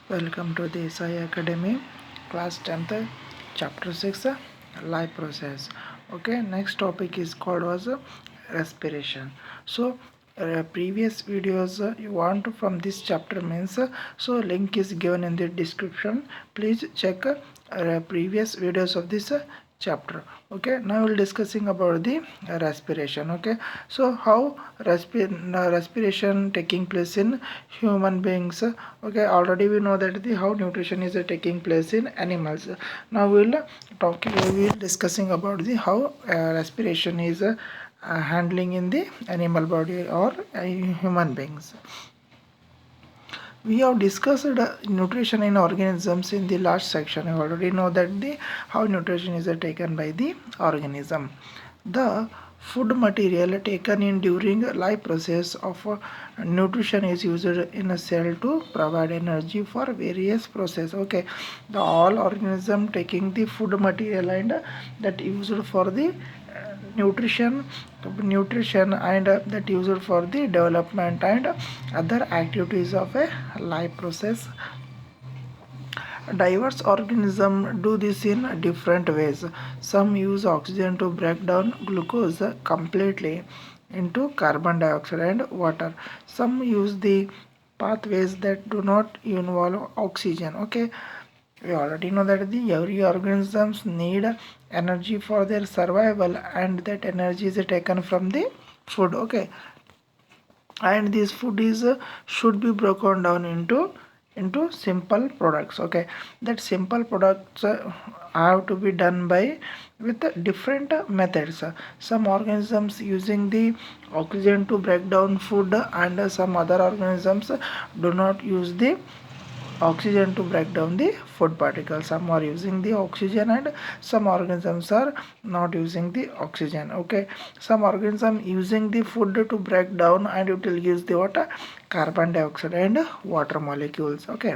Welcome to the Sai Academy, class 10th, chapter 6, life process. Okay, next topic is called was respiration. So, previous videos you want from this chapter means so link is given in the description. Please check previous videos of this chapter. Okay, now we'll discussing about the respiration. Okay, so how respiration taking place in human beings. Okay, already we know that the how nutrition is taking place in animals. Now we will discussing about the how respiration is handling in the animal body or human beings. We have discussed nutrition in organisms in the last section. You already know that the how nutrition is taken by the organism. The food material taken in during life process of nutrition is used in a cell to provide energy for various process. Okay, the all organism taking the food material and that used for the nutrition and that used for the development and other activities of a life process. Diverse organisms do this in different ways. Some use oxygen to break down glucose completely into carbon dioxide and water. Some use the pathways that do not involve oxygen. Okay, we already know that the every organisms need energy for their survival, and that energy is taken from the food. Okay, and this food is should be broken down into simple products. Okay, that simple products have to be done by with different methods. Some organisms using the oxygen to break down food, and some other organisms do not use the oxygen to break down the food particles. Some are using the oxygen and some organisms are not using the oxygen. Okay, some organism using the food to break down and it will use the water carbon dioxide and water molecules. Okay,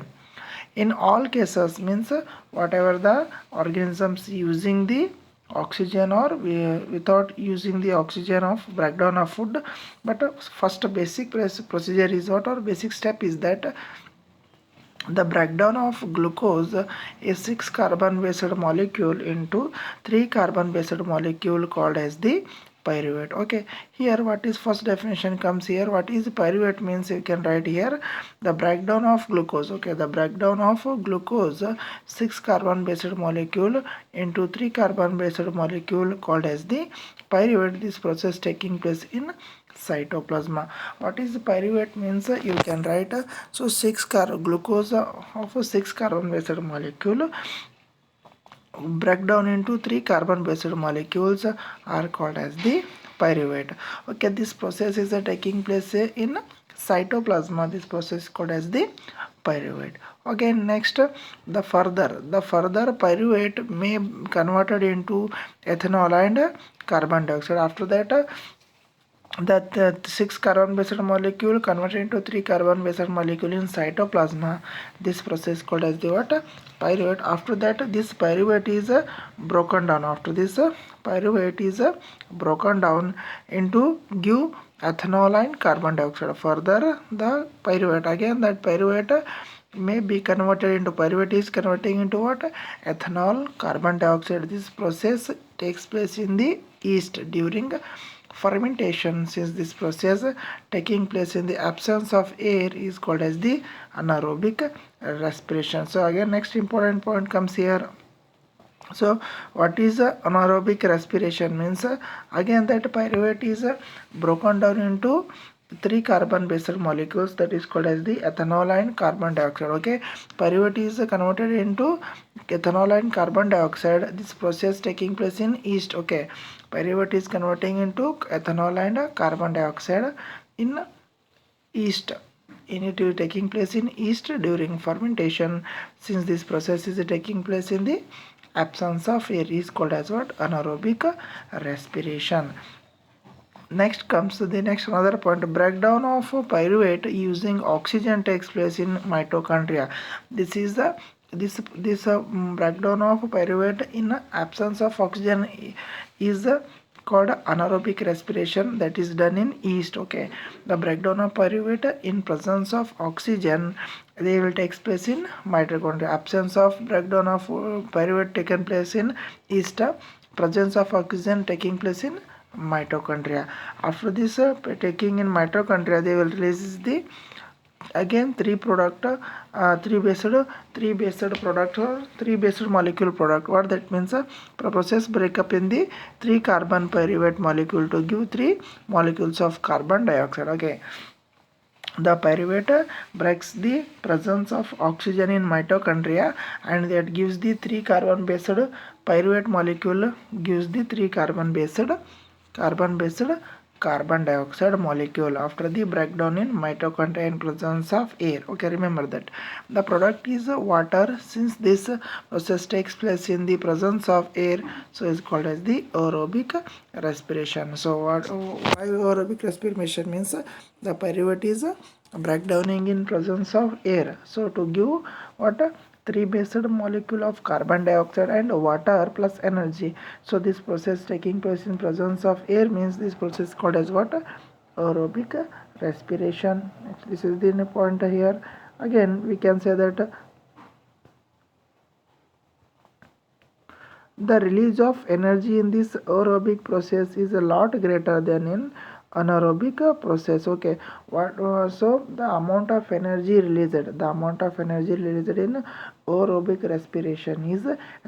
in all cases means whatever the organisms using the oxygen or without using the oxygen of breakdown of food, but first basic procedure is what, or basic step is that the breakdown of glucose, a 6 carbon based molecule, into 3 carbon based molecule called as the pyruvate. Okay, here what is first definition comes here. What is pyruvate means you can write here the breakdown of glucose. Okay, the breakdown of glucose 6 carbon based molecule into 3 carbon based molecule called as the pyruvate. This process taking place in cytoplasma. What is pyruvate means you can write so 6 glucose of a 6 carbon based molecule break down into 3 carbon based molecules are called as the pyruvate. Okay, this process is taking place in cytoplasma. This process is called as the pyruvate. Again, next the further pyruvate may converted into ethanol and carbon dioxide. After that that 6 carbon based molecule converted into 3 carbon based molecule in cytoplasma. This process called as the what, pyruvate. After that this pyruvate is broken down. After this pyruvate is broken down into give ethanol and carbon dioxide. Further the pyruvate, again that pyruvate may be converted into, pyruvate is converting into what, ethanol, carbon dioxide. This process takes place in the yeast during fermentation. Since this process taking place in the absence of air is called as the anaerobic respiration. So again next important point comes here. So what is anaerobic respiration means again that pyruvate is broken down into 3 carbon based molecules, that is called as the ethanol and carbon dioxide. Okay, pyruvate is converted into ethanol and carbon dioxide. This process taking place in yeast. Okay, pyruvate is converting into ethanol and carbon dioxide in yeast. It is taking place in yeast during fermentation. Since this process is taking place in the absence of air is called as what, anaerobic respiration. Next comes the next another point, breakdown of pyruvate using oxygen takes place in mitochondria. This is the breakdown of pyruvate in absence of oxygen is called anaerobic respiration, that is done in yeast. Okay, the breakdown of pyruvate in presence of oxygen, they will take place in mitochondria. Absence of breakdown of pyruvate taken place in yeast, presence of oxygen taking place in mitochondria. After this taking in mitochondria, they will release the again three based product or three based molecule product. What that means, process breakup in the 3 carbon pyruvate molecule to give 3 molecules of carbon dioxide. Okay, the pyruvate breaks the presence of oxygen in mitochondria, and that gives the 3 carbon based pyruvate molecule, gives the 3 carbon based carbon dioxide molecule after the breakdown in mitochondria in presence of air. Okay, remember that the product is water. Since this process takes place in the presence of air, so it's called as the aerobic respiration. So why aerobic respiration means, the pyruvate is breakdowning in presence of air, so to give what, three based molecule of carbon dioxide and water plus energy. So this process taking place in presence of air means this process called as what, aerobic respiration. This is the point here. Again we can say that the release of energy in this aerobic process is a lot greater than in anaerobic process. Okay, so the amount of energy released, in aerobic respiration is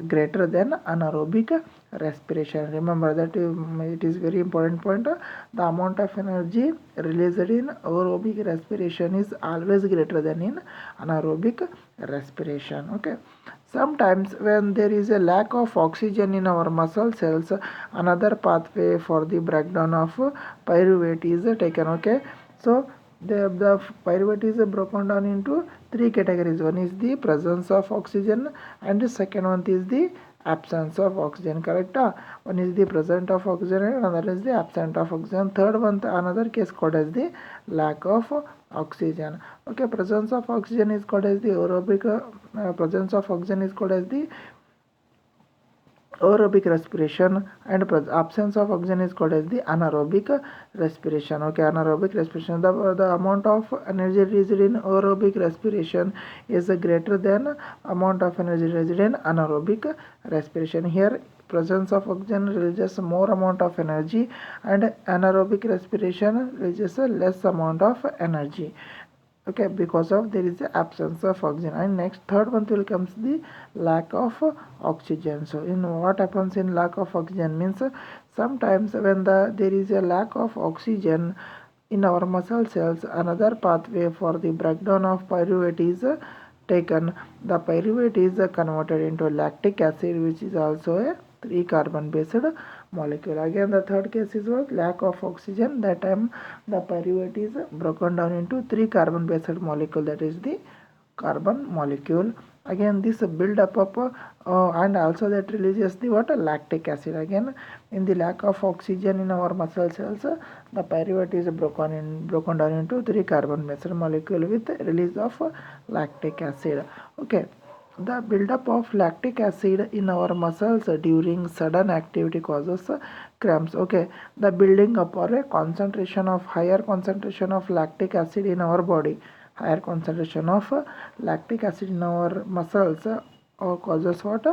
greater than anaerobic respiration. Remember that, it is very important point. The amount of energy released in aerobic respiration is always greater than in anaerobic respiration. Okay, sometimes when there is a lack of oxygen in our muscle cells, another pathway for the breakdown of pyruvate is taken. Okay, so the pyruvate is broken down into 3 categories. One is the presence of oxygen, and the second one is the absence of oxygen. Correct? One is the present of oxygen and another is the absent of oxygen. Third one, another case called as the lack of oxygen. Okay, presence of oxygen is called as the aerobic presence of oxygen is called as the aerobic respiration, and absence of oxygen is called as the anaerobic respiration. Okay, anaerobic respiration, the amount of energy released in aerobic respiration is greater than amount of energy released in anaerobic respiration. Here presence of oxygen releases more amount of energy, and anaerobic respiration releases less amount of energy. Okay, because of there is the absence of oxygen. And next, third one will comes the lack of oxygen. So in what happens in lack of oxygen means, sometimes when there is a lack of oxygen in our muscle cells, another pathway for the breakdown of pyruvate is taken. The pyruvate is converted into lactic acid, which is also a 3 carbon based molecule. Again the third case is what, lack of oxygen. That time the pyruvate is broken down into 3 carbon based molecule, that is the carbon molecule. Again this build up of and also that releases the what, lactic acid. Again in the lack of oxygen in our muscle cells, the pyruvate is broken down into 3 carbon based molecule with release of lactic acid. Okay, the buildup of lactic acid in our muscles during sudden activity causes cramps. Okay, the building up or a concentration of higher concentration of lactic acid in our body, higher concentration of lactic acid in our muscles causes what,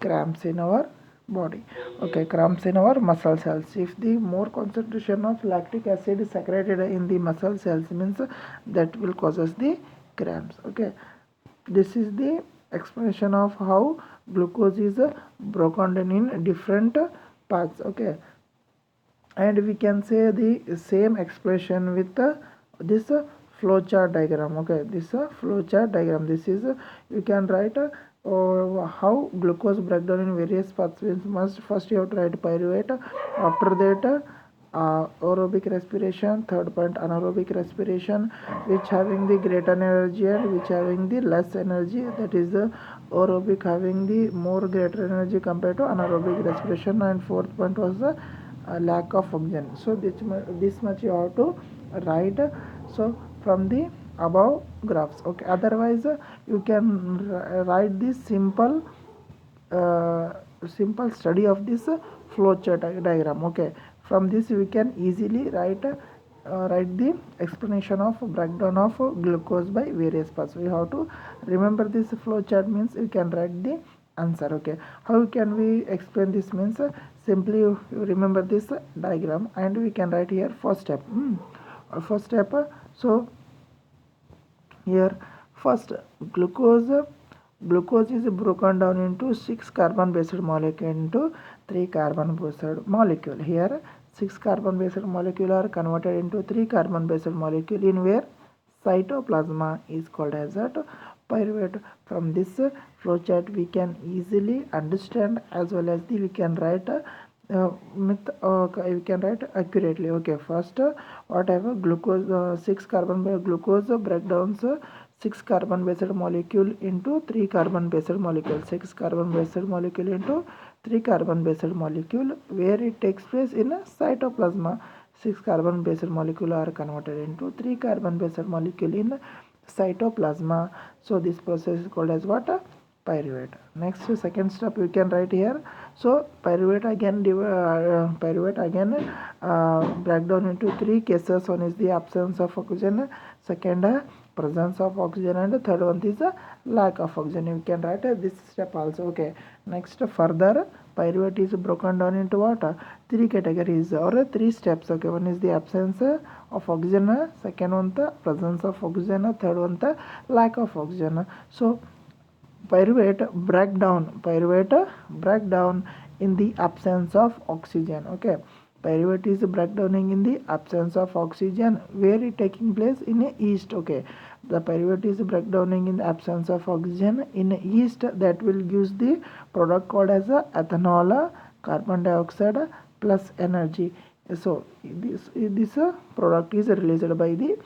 cramps in our body. Okay, cramps in our muscle cells. If the more concentration of lactic acid is secreted in the muscle cells means, that will causes the cramps. Okay, this is the explanation of how glucose is broken down in different parts. Okay, and we can say the same expression with this flowchart diagram. Okay, this flowchart diagram, this is you can write how glucose breakdown in various pathways. Must first you have to write pyruvate, after that aerobic respiration, third point anaerobic respiration, which having the greater energy and which having the less energy, that is the aerobic having the more greater energy compared to anaerobic respiration, and fourth point was the lack of oxygen. So this much you have to write, so from the above graphs. Okay, otherwise you can write this simple study of this flow chart diagram. Okay, from this we can easily write the explanation of breakdown of glucose by various parts. We have to remember this flow chart, means we can write the answer. Okay, how can we explain this? Means simply you remember this diagram and we can write here first step. First step, so here first glucose is broken down into 6 carbon based molecule into 3 carbon based molecule. Here 6 carbon based molecule are converted into 3 carbon based molecule in where cytoplasma is called as a pyruvate. From this flow chart we can easily understand, as well as we can write we can write accurately. Okay, first whatever glucose 6 carbon glucose breakdowns 6 carbon based molecule into 3 carbon based molecule, 6 carbon based molecule into 3 carbon based molecule, where it takes place in a cytoplasma. 6 carbon based molecule are converted into 3 carbon based molecule in cytoplasma. So this process is called as what? Pyruvate. Next, second step we can write here. So pyruvate again break down into 3 cases. One is the absence of oxygen, second presence of oxygen, and third one is lack of oxygen. You can write this step also. Okay, next further pyruvate is broken down into what? 3 categories or 3 steps. Okay, one is the absence of oxygen, second one the presence of oxygen, third one the lack of oxygen. So pyruvate break down in the absence of oxygen. Okay, pyruvate is breakdowning in the absence of oxygen, where it taking place in a yeast. Okay, the pyruvate is breakdowning in the absence of oxygen in a yeast, that will use the product called as a ethanol, carbon dioxide plus energy. So this product is released by the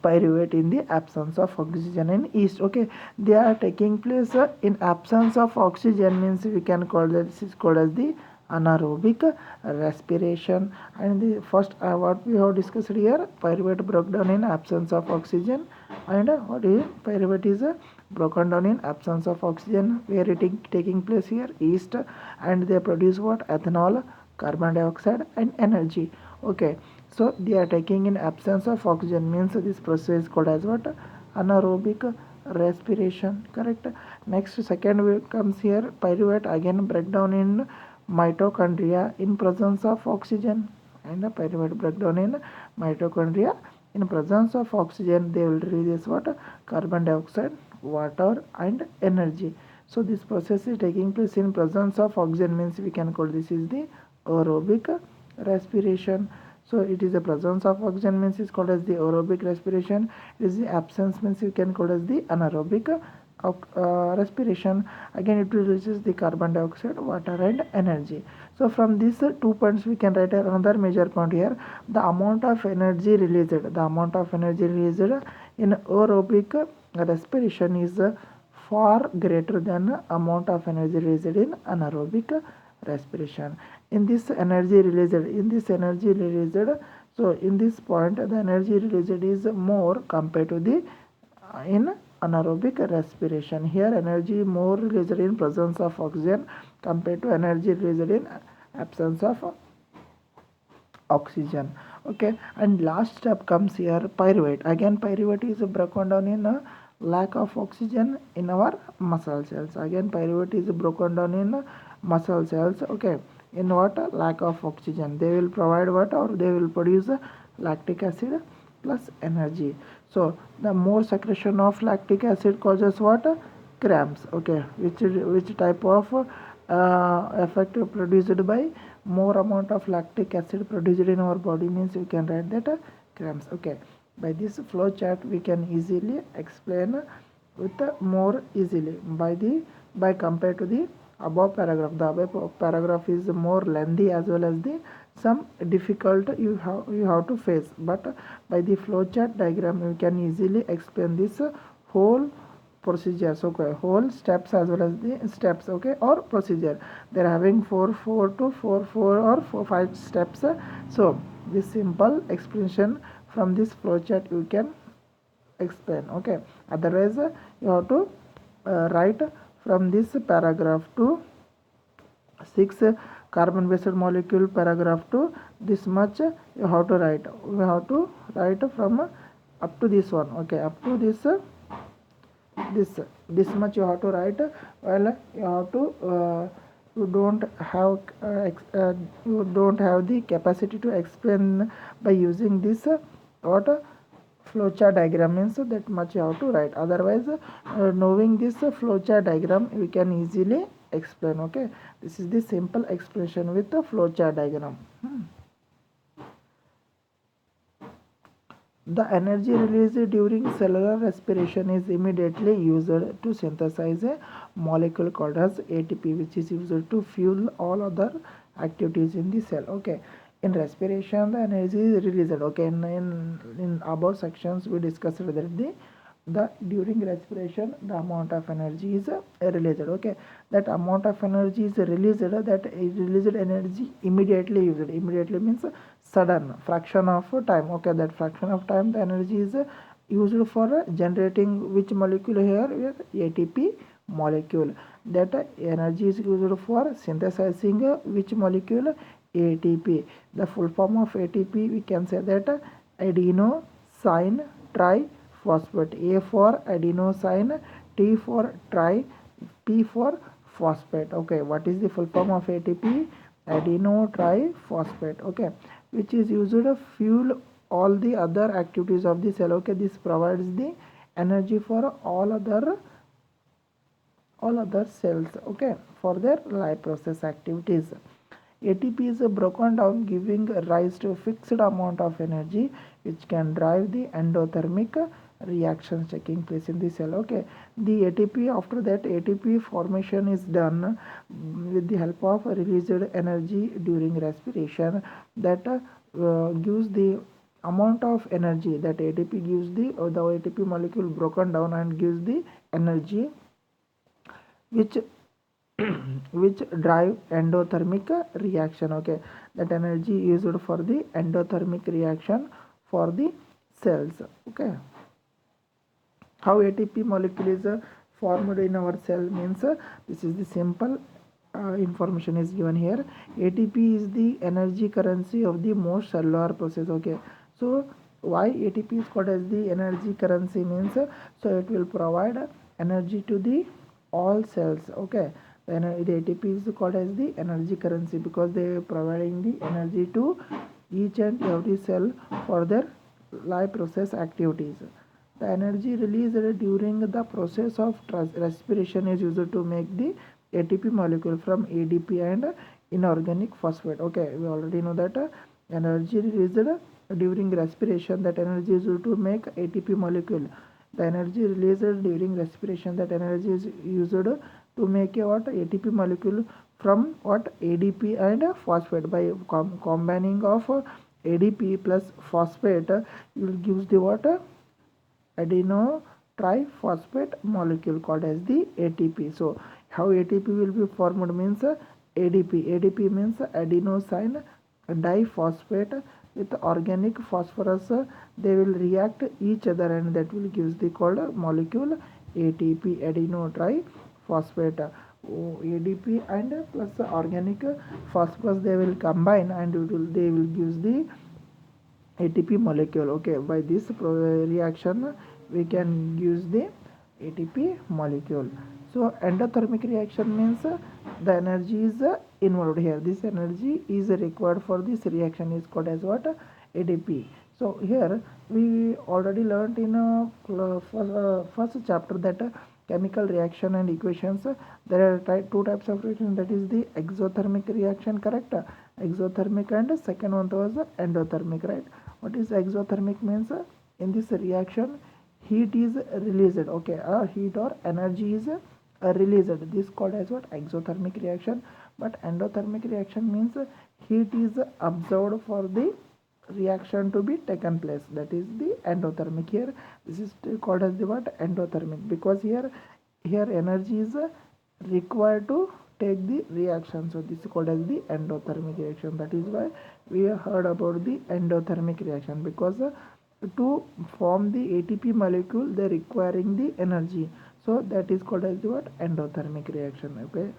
pyruvate in the absence of oxygen in yeast. Okay, they are taking place in absence of oxygen, means we can call that this is called as the anaerobic respiration. And the first what we have discussed here, pyruvate broke down in absence of oxygen, and what is pyruvate is broken down in absence of oxygen, where it is taking place here yeast, and they produce what? Ethanol, carbon dioxide and energy. Okay, so they are taking in absence of oxygen, means this process is called as what? Anaerobic respiration. Correct. Next, second comes here, pyruvate again breakdown in mitochondria in presence of oxygen, and pyruvate breakdown in mitochondria in presence of oxygen, they will release what? Carbon dioxide, water and energy. So this process is taking place in presence of oxygen, means we can call this is the aerobic respiration. So it is the presence of oxygen, means is called as the aerobic respiration. It is the absence, means you can call as the anaerobic respiration. Again it releases the carbon dioxide, water and energy. So from these 2 points we can write another major point here. The amount of energy released in aerobic respiration is far greater than amount of energy released in anaerobic respiration. In this energy released, so in this point the energy released is more compared to the in anaerobic respiration. Here energy more released in presence of oxygen compared to energy released in absence of oxygen. Okay, and last step comes here, pyruvate. Again pyruvate is broken down in a lack of oxygen in our muscle cells. Again pyruvate is broken down in muscle cells. Okay, in what? Lack of oxygen, they will provide what, or they will produce lactic acid plus energy. So the more secretion of lactic acid causes what? Cramps. Okay, which type of effect produced by more amount of lactic acid produced in our body, means you can write that cramps. Okay, by this flow chart we can easily explain with more easily by compared to the above paragraph. The above paragraph is more lengthy, as well as the some difficult you have to face, but by the flow chart diagram you can easily explain this whole procedure. So whole steps as well as the steps. Okay, or procedure, they're having 4 or 5 steps. So this simple explanation from this flow chart you can explain. Okay, otherwise you have to write from this paragraph to 6 carbon based molecule paragraph 2, this much you have to write. We have to write from up to this one, okay, up to this much you have to write. Well, you have to you don't have you don't have the capacity to explain by using this what flowchart diagram, means that much you have to write. Otherwise knowing this flowchart diagram we can easily explain, okay. This is the simple explanation with the flowchart diagram. The energy released during cellular respiration is immediately used to synthesize a molecule called as ATP, which is used to fuel all other activities in the cell, okay. In respiration the energy is released, okay. In above sections we discussed that the during respiration the amount of energy is released, okay. That amount of energy is released, that released energy immediately used. Immediately means sudden fraction of time, okay. That fraction of time the energy is used for generating which molecule here? ATP molecule. That energy is used for synthesizing which molecule? ATP. The full form of ATP we can say that adenosine triphosphate. A for adenosine, T for tri, P for phosphate, okay. What is the full form of ATP? Adeno triphosphate, okay, which is used to fuel all the other activities of the cell, okay. This provides the energy for all other cells, okay, for their life process activities. ATP is broken down, giving rise to a fixed amount of energy which can drive the endothermic reactions taking place in the cell, okay. The ATP, after that ATP formation is done with the help of released energy during respiration, that gives the amount of energy that ATP gives the ATP molecule broken down and gives the energy which which drive endothermic reaction, okay. That energy used for the endothermic reaction for the cells, okay. How ATP molecule is formed in our cell means this is the simple information is given here. ATP is the energy currency of the most cellular process, okay. So why ATP is called as the energy currency means so it will provide energy to the all cells, okay. Then the ATP is called as the energy currency because they are providing the energy to each and every cell for their life process activities. The energy released during the process of respiration is used to make the ATP molecule from ADP and inorganic phosphate, okay. We already know that energy released during respiration, that energy is used to make ATP molecule. The energy released during respiration, that energy is used to make a what? ATP molecule from what? ADP and phosphate. By combining of ADP plus phosphate, you will gives the what? Adeno triphosphate molecule called as the ATP. So how ATP will be formed means ADP. ADP means adenosine diphosphate with organic phosphorus. They will react each other and that will gives the called molecule ATP, adeno triphosphate. ADP and plus organic phosphorus they will combine and they will gives the ATP molecule, okay. By this reaction we can use the ATP molecule. So endothermic reaction means the energy is involved here. This energy is required for this reaction is called as what? ATP. So here we already learned in first chapter that chemical reaction and equations, there are two types of reaction, that is the exothermic reaction, correct? Exothermic, and second one was endothermic, right? What is exothermic means in this reaction heat is released, okay, heat or energy is released. This called as what? Exothermic reaction. But endothermic reaction means heat is absorbed for the reaction to be taken place, that is the endothermic. Here this is called as the what? Endothermic, because here energy is required to take the reaction, so this is called as the endothermic reaction. That is why we heard about the endothermic reaction, because to form the ATP molecule they are requiring the energy, so that is called as the what? Endothermic reaction, okay.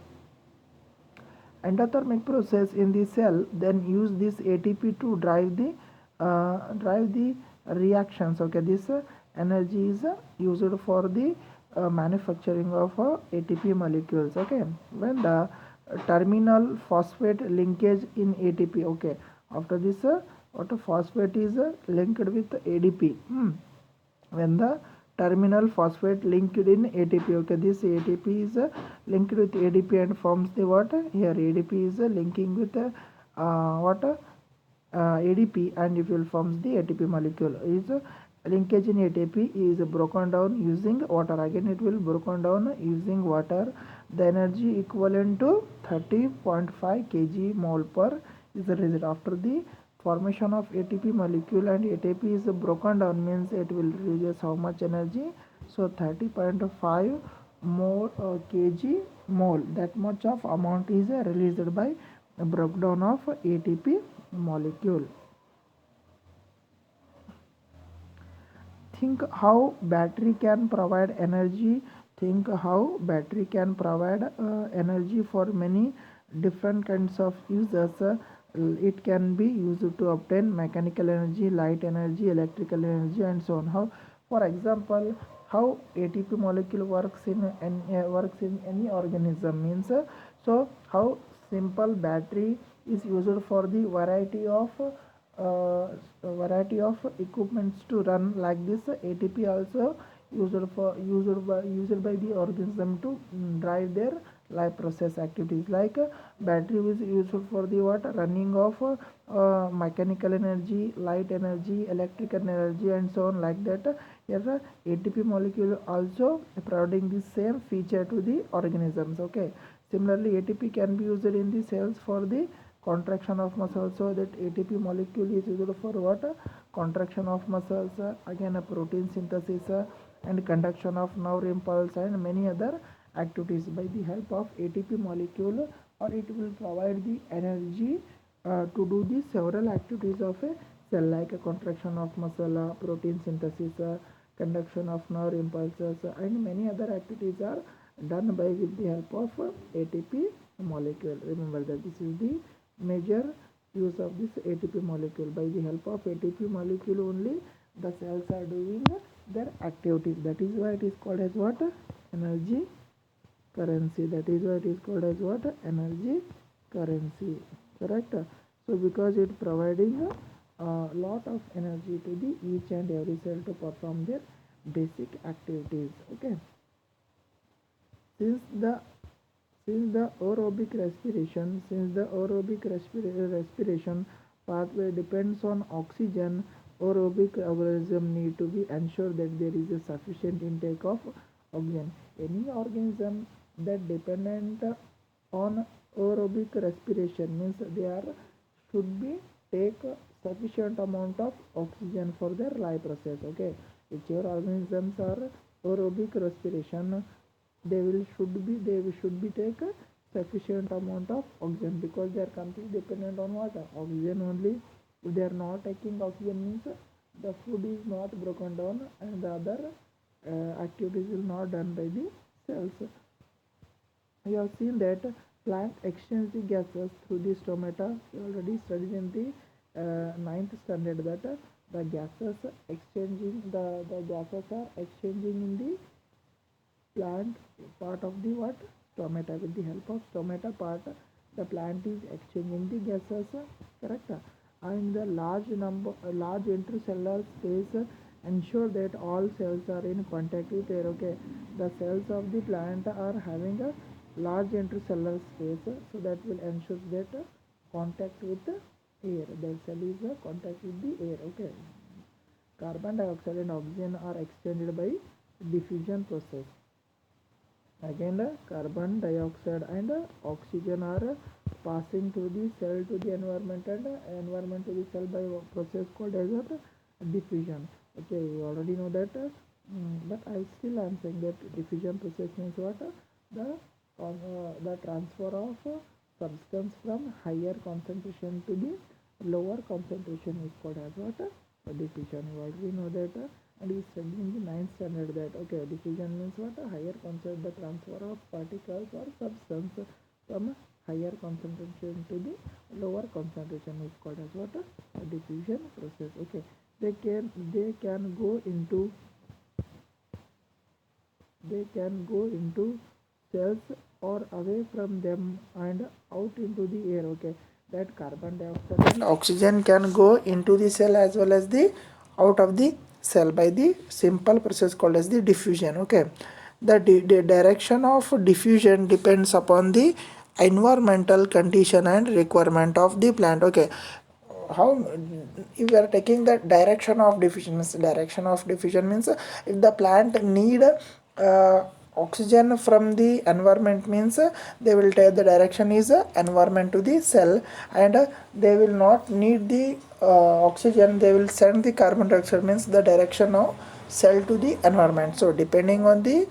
endothermic process in the cell then use this ATP to drive the reactions. Okay, this energy is used for the manufacturing of ATP molecules. Okay, when the terminal phosphate linkage in ATP. Okay, after this what phosphate is linked with ADP. When the terminal phosphate linked in ATP. Okay, this ATP is linked with ADP and forms the what? Here ADP is linking with what? ADP, and it will forms the ATP molecule. Is linkage in ATP is broken down using water. Again, it will broken down using water. The energy equivalent to 30.5 kg mole per is the result. After the formation of ATP molecule and ATP is broken down means it will release how much energy? So 30.5 more kg mole, that much of amount is released by breakdown of ATP molecule. Think how battery can provide energy. Think how battery can provide energy for many different kinds of users. It can be used to obtain mechanical energy, light energy, electrical energy, and so on. How, for example, how ATP molecule works in any organism means so how simple battery is used for the variety of equipments to run like this. ATP also used by the organism to drive their life process activities. Like battery is used for the what? Running of mechanical energy, light energy, electrical energy, and so on like that. Here ATP molecule also providing the same feature to the organisms. Okay, similarly ATP can be used in the cells for the contraction of muscles. So that ATP molecule is used for what? Contraction of muscles, again a protein synthesis, and conduction of nerve impulse, and many other activities by the help of ATP molecule, or it will provide the energy to do the several activities of a cell, like a contraction of muscle, protein synthesis, conduction of nerve impulses, and many other activities are done by with the help of ATP molecule. Remember that this is the major use of this ATP molecule. By the help of ATP molecule only the cells are doing their activities. That is why it is called as what? Energy currency. That is why it is called as what? Energy currency. Correct. So because it providing a lot of energy to the each and every cell to perform their basic activities. Okay, since the aerobic respiration pathway depends on oxygen, aerobic organism need to be ensure that there is a sufficient intake of oxygen. Any organism that dependent on aerobic respiration means they are should be take sufficient amount of oxygen for their life process. Okay, whichever organisms are aerobic respiration, they should be take a sufficient amount of oxygen, because they are completely dependent on water oxygen only. If they are not taking oxygen means the food is not broken down and the other activities will not done by the cells. We have seen that plant exchange the gases through the stomata. We already studied in the ninth standard that the gases the gases are exchanging in the plant part of the what? Stomata. With the help of stomata part the plant is exchanging the gases. Correct. And the large intracellular space ensure that all cells are in contact with air. Okay, the cells of the plant are having a large intracellular space, so that will ensure that contact with the air. The cell is contact with the air. Okay, carbon dioxide and oxygen are exchanged by diffusion process. Again carbon dioxide and oxygen are passing to the cell to the environment, and environment to the cell by a process called as a diffusion. Okay, you already know that, but I still am saying that diffusion process means what? The transfer of substance from higher concentration to the lower concentration is called as what? Diffusion. You already know that, and we studied in the ninth standard that okay, diffusion means what? A higher concept, the transfer of particles or substance from higher concentration to the lower concentration is called as what? Diffusion process. Okay, they can go into cells or away from them and out into the air. Okay, that carbon dioxide and oxygen can go into the cell as well as the out of the cell by the simple process called as the diffusion. Okay, the direction of diffusion depends upon the environmental condition and requirement of the plant. Okay, how if we are taking the direction of diffusion means if the plant need oxygen from the environment means they will take the direction is environment to the cell, and they will not need the oxygen, they will send the carbon dioxide means the direction of cell to the environment. So depending on the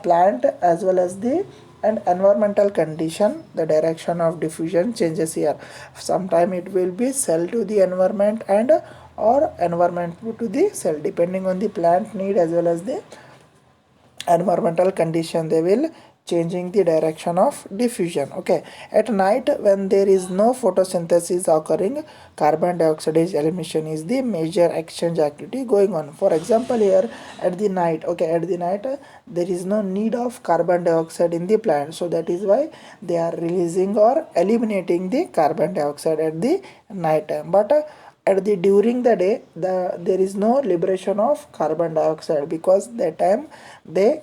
plant as well as the and environmental condition, the direction of diffusion changes here. Sometime it will be cell to the environment and or environment to the cell, depending on the plant need as well as the environmental condition, they will changing the direction of diffusion. Okay, at night when there is no photosynthesis occurring, carbon dioxide emission is the major exchange activity going on. For example, here at the night, okay, at the night there is no need of carbon dioxide in the plant, so that is why they are releasing or eliminating the carbon dioxide at the night time. But at the during the day there is no liberation of carbon dioxide, because that time they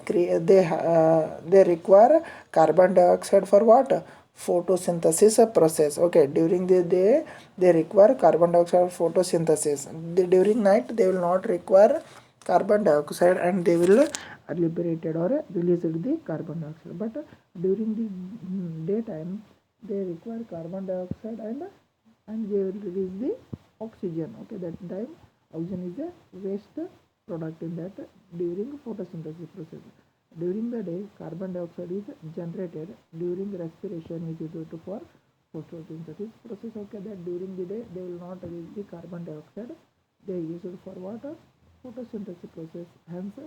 require carbon dioxide for what? Photosynthesis process. Okay, during the day they require carbon dioxide photosynthesis. During night they will not require carbon dioxide and they will liberated or released the carbon dioxide. But during the daytime they require carbon dioxide and they will release the oxygen. Okay, that time oxygen is a waste product in that during photosynthesis process. During the day carbon dioxide is generated during respiration, which is used for photosynthesis process. Okay, that during the day they will not release the carbon dioxide, they use it for what? Photosynthesis process. Hence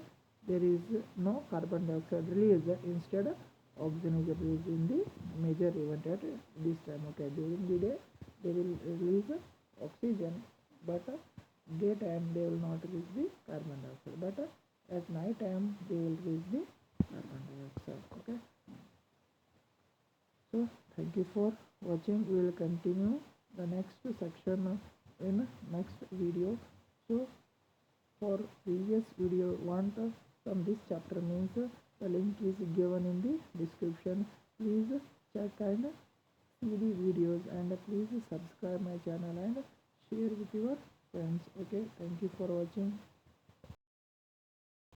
there is no carbon dioxide release, instead oxygen is released in the major event at this time. Okay, during the day they will release oxygen, but daytime they will not release the carbon dioxide, but at night time they will release the carbon dioxide. Okay, so thank you for watching. We will continue the next section in next video. So for previous video want from this chapter means the link is given in the description. Please check and see the videos, and please subscribe my channel and share with your friends. Okay, thank you for watching.